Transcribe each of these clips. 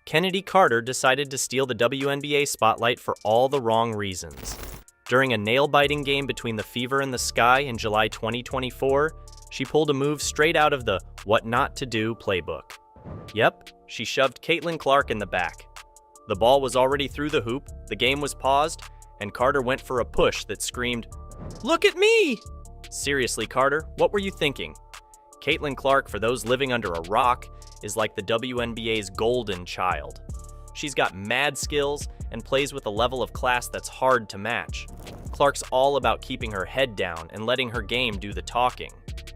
Kennedy Carter decided to steal the WNBA spotlight for all the wrong reasons. During a nail-biting game between the Fever and the Sky in July 2024, she pulled a move straight out of the What Not to Do playbook. Yep, she shoved Caitlin Clark in the back. The ball was already through the hoop, the game was paused, and Carter went for a push that screamed, "Look at me!" Seriously, Carter, what were you thinking? Caitlin Clark, for those living under a rock, is like the WNBA's golden child. She's got mad skills and plays with a level of class that's hard to match. Clark's all about keeping her head down and letting her game do the talking.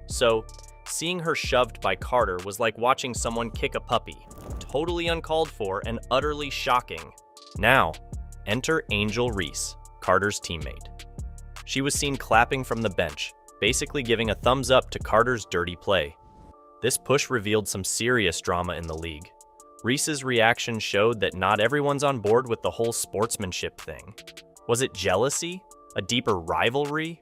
So, seeing her shoved by Carter was like watching someone kick a puppy. Totally uncalled for and utterly shocking. Now, enter Angel Reese, Carter's teammate. She was seen clapping from the bench, basically giving a thumbs up to Carter's dirty play. This push revealed some serious drama in the league. Reese's reaction showed that not everyone's on board with the whole sportsmanship thing. Was it jealousy? A deeper rivalry?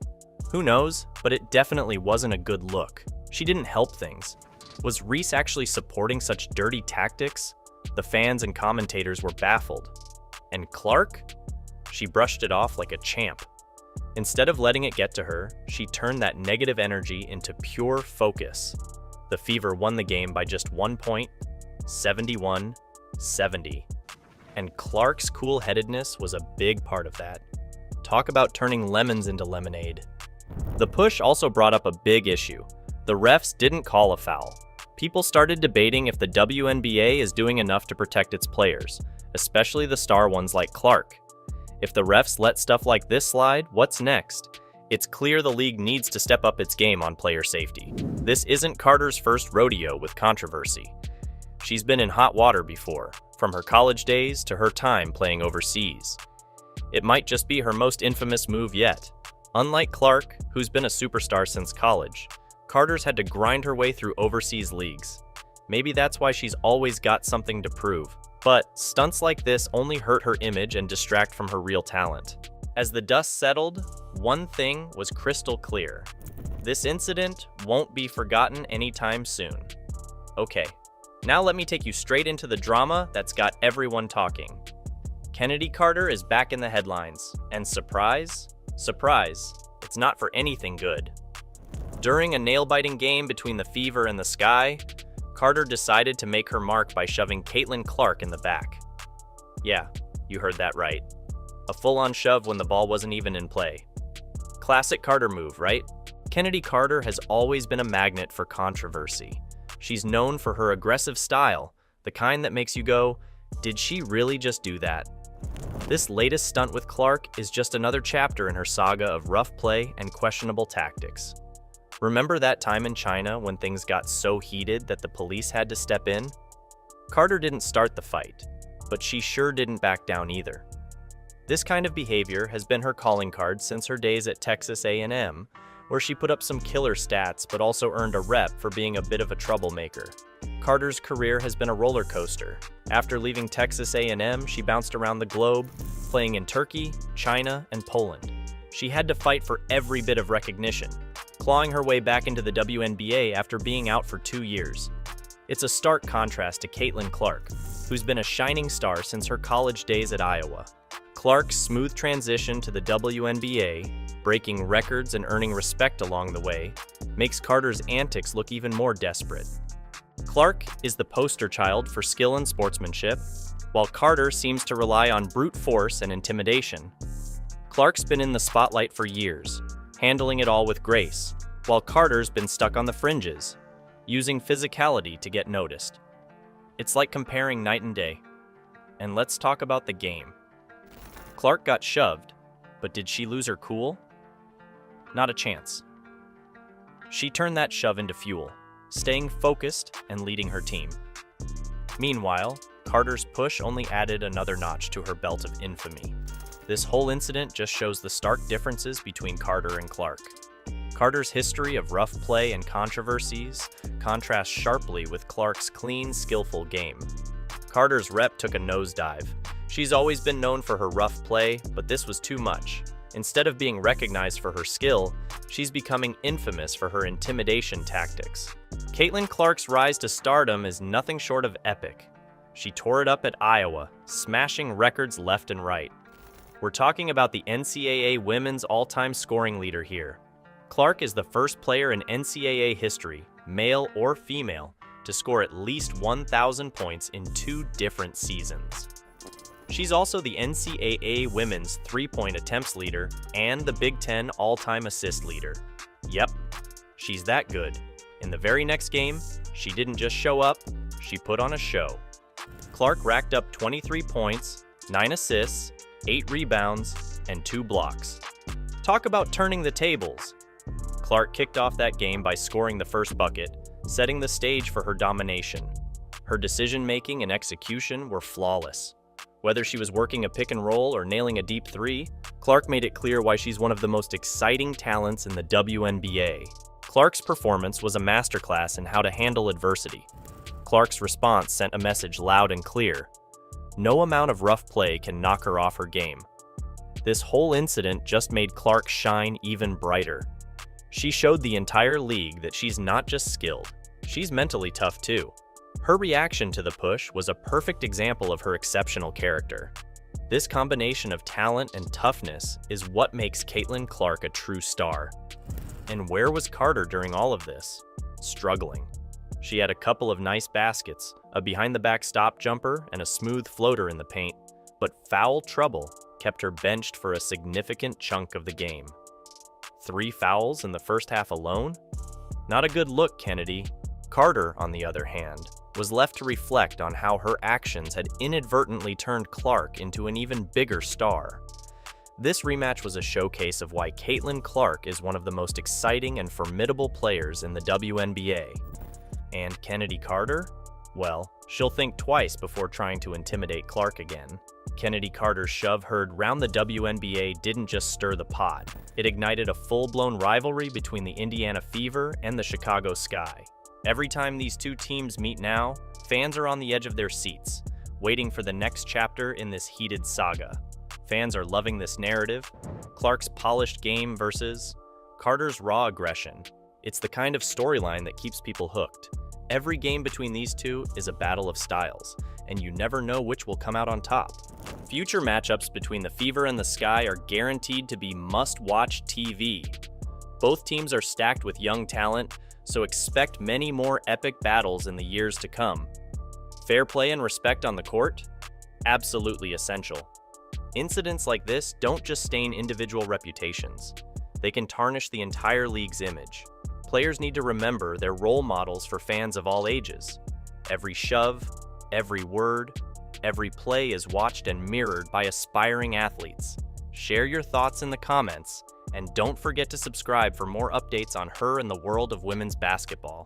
Who knows, but it definitely wasn't a good look. She didn't help things. Was Reese actually supporting such dirty tactics? The fans and commentators were baffled. And Clark? She brushed it off like a champ. Instead of letting it get to her, she turned that negative energy into pure focus. The Fever won the game by just 1 point, 71-70. And Clark's cool-headedness was a big part of that. Talk about turning lemons into lemonade. The push also brought up a big issue. The refs didn't call a foul. People started debating if the WNBA is doing enough to protect its players, especially the star ones like Clark. If the refs let stuff like this slide, what's next? It's clear the league needs to step up its game on player safety. This isn't Carter's first rodeo with controversy. She's been in hot water before, from her college days to her time playing overseas. It might just be her most infamous move yet. Unlike Clark, who's been a superstar since college, Carter's had to grind her way through overseas leagues. Maybe that's why she's always got something to prove. But stunts like this only hurt her image and distract from her real talent. As the dust settled, one thing was crystal clear. This incident won't be forgotten anytime soon. Okay, now let me take you straight into the drama that's got everyone talking. Kennedy Carter is back in the headlines, and surprise, surprise, it's not for anything good. During a nail-biting game between the Fever and the Sky, Carter decided to make her mark by shoving Caitlin Clark in the back. Yeah, you heard that right. A full-on shove when the ball wasn't even in play. Classic Carter move, right? Kennedy Carter has always been a magnet for controversy. She's known for her aggressive style, the kind that makes you go, did she really just do that? This latest stunt with Clark is just another chapter in her saga of rough play and questionable tactics. Remember that time in China when things got so heated that the police had to step in? Carter didn't start the fight, but she sure didn't back down either. This kind of behavior has been her calling card since her days at Texas A&M, where she put up some killer stats but also earned a rep for being a bit of a troublemaker. Carter's career has been a roller coaster. After leaving Texas A&M, she bounced around the globe, playing in Turkey, China, and Poland. She had to fight for every bit of recognition, clawing her way back into the WNBA after being out for 2 years. It's a stark contrast to Caitlin Clark, who's been a shining star since her college days at Iowa. Clark's smooth transition to the WNBA, breaking records and earning respect along the way, makes Carter's antics look even more desperate. Clark is the poster child for skill and sportsmanship, while Carter seems to rely on brute force and intimidation. Clark's been in the spotlight for years, handling it all with grace, while Carter's been stuck on the fringes, using physicality to get noticed. It's like comparing night and day. And let's talk about the game. Clark got shoved, but did she lose her cool? Not a chance. She turned that shove into fuel, staying focused and leading her team. Meanwhile, Carter's push only added another notch to her belt of infamy. This whole incident just shows the stark differences between Carter and Clark. Carter's history of rough play and controversies contrasts sharply with Clark's clean, skillful game. Carter's rep took a nosedive. She's always been known for her rough play, but this was too much. Instead of being recognized for her skill, she's becoming infamous for her intimidation tactics. Caitlin Clark's rise to stardom is nothing short of epic. She tore it up at Iowa, smashing records left and right. We're talking about the NCAA women's all-time scoring leader here. Clark is the first player in NCAA history, male or female, to score at least 1,000 points in 2 different seasons. She's also the NCAA women's three-point attempts leader and the Big Ten all-time assist leader. Yep, she's that good. In the very next game, she didn't just show up, she put on a show. Clark racked up 23 points, 9 assists, 8 rebounds, and 2 blocks. Talk about turning the tables. Clark kicked off that game by scoring the first bucket, setting the stage for her domination. Her decision-making and execution were flawless. Whether she was working a pick and roll or nailing a deep three, Clark made it clear why she's one of the most exciting talents in the WNBA. Clark's performance was a masterclass in how to handle adversity. Clark's response sent a message loud and clear. No amount of rough play can knock her off her game. This whole incident just made Clark shine even brighter. She showed the entire league that she's not just skilled, she's mentally tough too. Her reaction to the push was a perfect example of her exceptional character. This combination of talent and toughness is what makes Caitlin Clark a true star. And where was Carter during all of this? Struggling. She had a couple of nice baskets, a behind-the-back stop jumper, and a smooth floater in the paint, but foul trouble kept her benched for a significant chunk of the game. 3 fouls in the first half alone? Not a good look, Kennedy. Carter, on the other hand, was left to reflect on how her actions had inadvertently turned Clark into an even bigger star. This rematch was a showcase of why Caitlin Clark is one of the most exciting and formidable players in the WNBA. And Kennedy Carter? Well, she'll think twice before trying to intimidate Clark again. Kennedy Carter's shove heard round the WNBA didn't just stir the pot. It ignited a full-blown rivalry between the Indiana Fever and the Chicago Sky. Every time these two teams meet now, fans are on the edge of their seats, waiting for the next chapter in this heated saga. Fans are loving this narrative. Clark's polished game versus Carter's raw aggression. It's the kind of storyline that keeps people hooked. Every game between these two is a battle of styles, and you never know which will come out on top. Future matchups between the Fever and the Sky are guaranteed to be must-watch TV. Both teams are stacked with young talent, so expect many more epic battles in the years to come. Fair play and respect on the court? Absolutely essential. Incidents like this don't just stain individual reputations. They can tarnish the entire league's image. Players need to remember they're role models for fans of all ages. Every shove, every word, every play is watched and mirrored by aspiring athletes. Share your thoughts in the comments, and don't forget to subscribe for more updates on her and the world of women's basketball.